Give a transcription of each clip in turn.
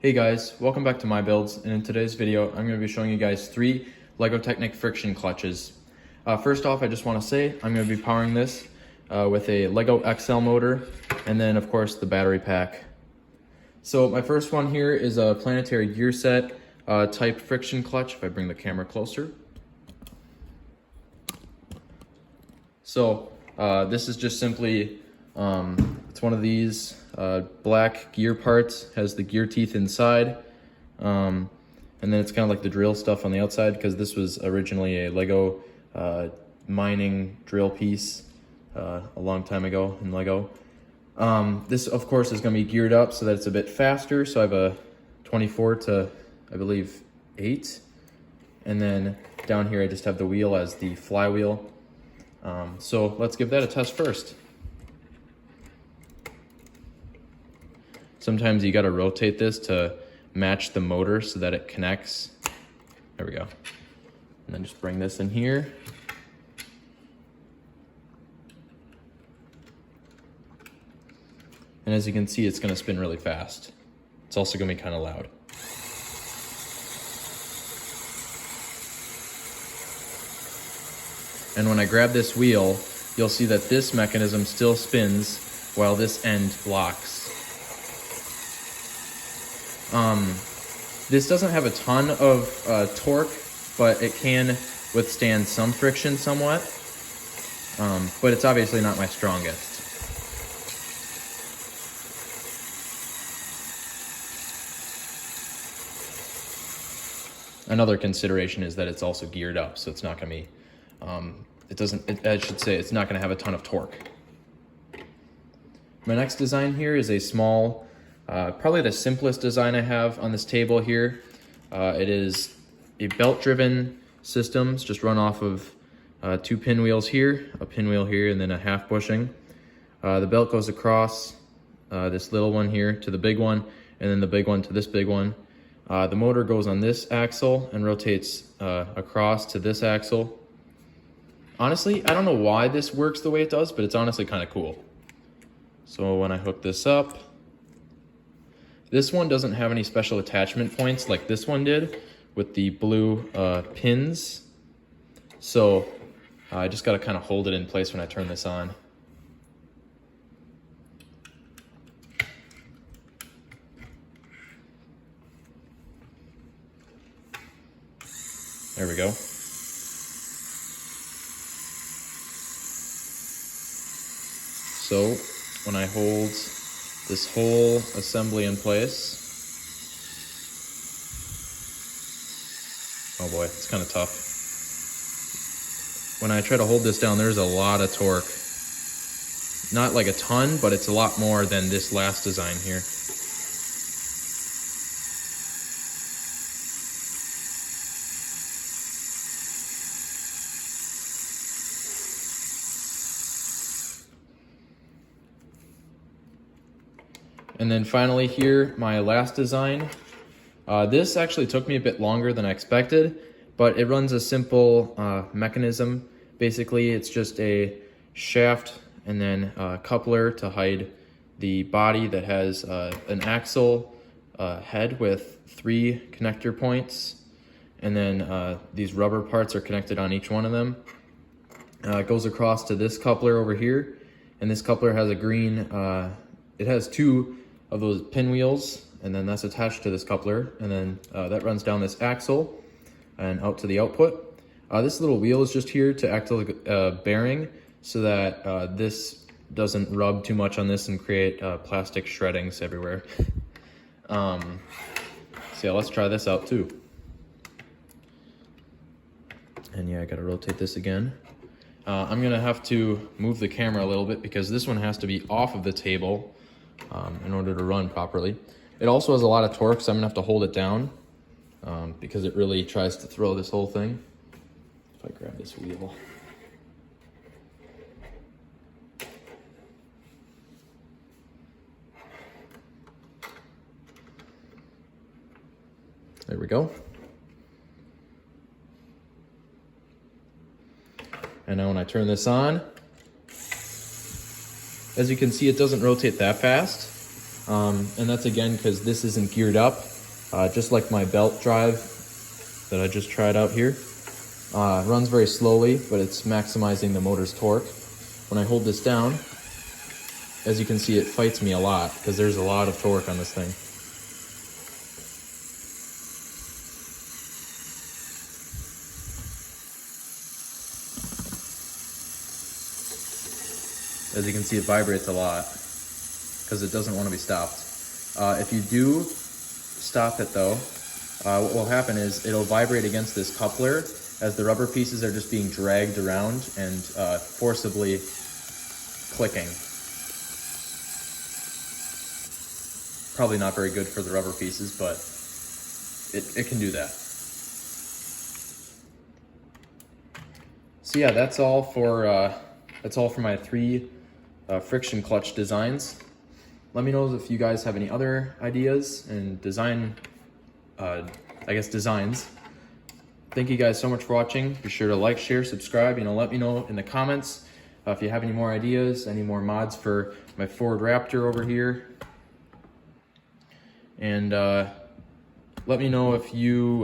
Hey guys, welcome back to My Builds, and in today's video I'm going to be showing you guys 3 LEGO Technic friction clutches. First off, I just want to say I'm going to be powering this with a LEGO XL motor, and then of course the battery pack. So my first one here is a planetary gear set type friction clutch, if I bring the camera closer. So this is just simply, it's one of these black gear parts, has the gear teeth inside, and then it's kind of like the drill stuff on the outside, because this was originally a LEGO mining drill piece a long time ago in LEGO. This of course is going to be geared up so that it's a bit faster, so I have a 24 to I believe 8, and then down here I just have the wheel as the flywheel. So let's give that a test first. Sometimes you got to rotate this to match the motor so that it connects. There we go. And then just bring this in here. And as you can see, it's going to spin really fast. It's also going to be kind of loud. And when I grab this wheel, you'll see that this mechanism still spins while this end locks. This doesn't have a ton of torque, but it can withstand some friction somewhat. But it's obviously not my strongest. Another consideration is that it's also geared up, so it's not going to be, I should say it's not going to have a ton of torque. My next design here is a small, probably the simplest design I have on this table here. It is a belt-driven system. It's just run off of 2 pinwheels here, a pinwheel here, and then a half bushing. The belt goes across this little one here to the big one, and then the big one to this big one. The motor goes on this axle and rotates across to this axle. Honestly, I don't know why this works the way it does, but it's honestly kind of cool. So when I hook this up, this one doesn't have any special attachment points like this one did with the blue pins. So I just got to kind of hold it in place when I turn this on. There we go. So when I hold this whole assembly in place, oh boy, it's kind of tough. When I try to hold this down, there's a lot of torque. Not like a ton, but it's a lot more than this last design here. And then finally here, my last design. This actually took me a bit longer than I expected, but it runs a simple mechanism. Basically, it's just a shaft and then a coupler to hide the body that has an axle head with 3 connector points. And then these rubber parts are connected on each one of them. It goes across to this coupler over here. And this coupler has a green, it has 2 of those pinwheels, and then that's attached to this coupler, and then that runs down this axle and out to the output. This little wheel is just here to act like a bearing so that this doesn't rub too much on this and create plastic shreddings everywhere. So yeah, let's try this out too. And yeah, I gotta rotate this again. I'm gonna have to move the camera a little bit because this one has to be off of the table in order to run properly. It also has a lot of torque, so I'm gonna have to hold it down because it really tries to throw this whole thing. If I grab this wheel. There we go. And now when I turn this on, as you can see, it doesn't rotate that fast. And that's again because this isn't geared up, just like my belt drive that I just tried out here. Runs very slowly, but it's maximizing the motor's torque. When I hold this down, as you can see, it fights me a lot because there's a lot of torque on this thing. As you can see, it vibrates a lot because it doesn't want to be stopped. If you do stop it though, what will happen is it'll vibrate against this coupler as the rubber pieces are just being dragged around and forcibly clicking. Probably not very good for the rubber pieces, but it can do that. So yeah, that's all for my 3 friction clutch designs. Let me know if you guys have any other ideas and designs. Thank you guys so much for watching. Be sure to like, share, subscribe. Let me know in the comments if you have any more ideas, any more mods for my Ford Raptor over here. And let me know if you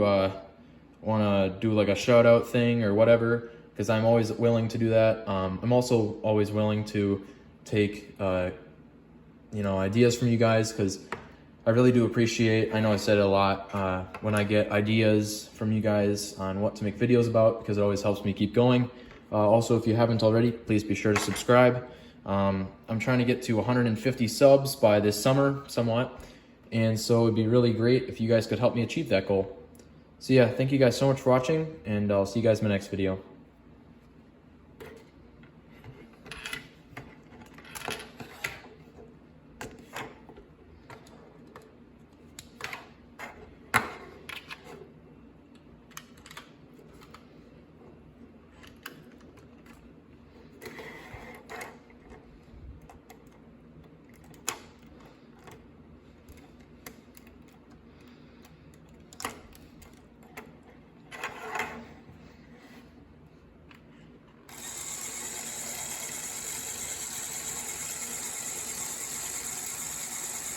want to do like a shout out thing or whatever, because I'm always willing to do that. I'm also always willing to take ideas from you guys, because I really do appreciate, I know I said it a lot, when I get ideas from you guys on what to make videos about, because it always helps me keep going. Also, if you haven't already, please be sure to subscribe. I'm trying to get to 150 subs by this summer, somewhat, and so it'd be really great if you guys could help me achieve that goal. So yeah, thank you guys so much for watching, and I'll see you guys in my next video.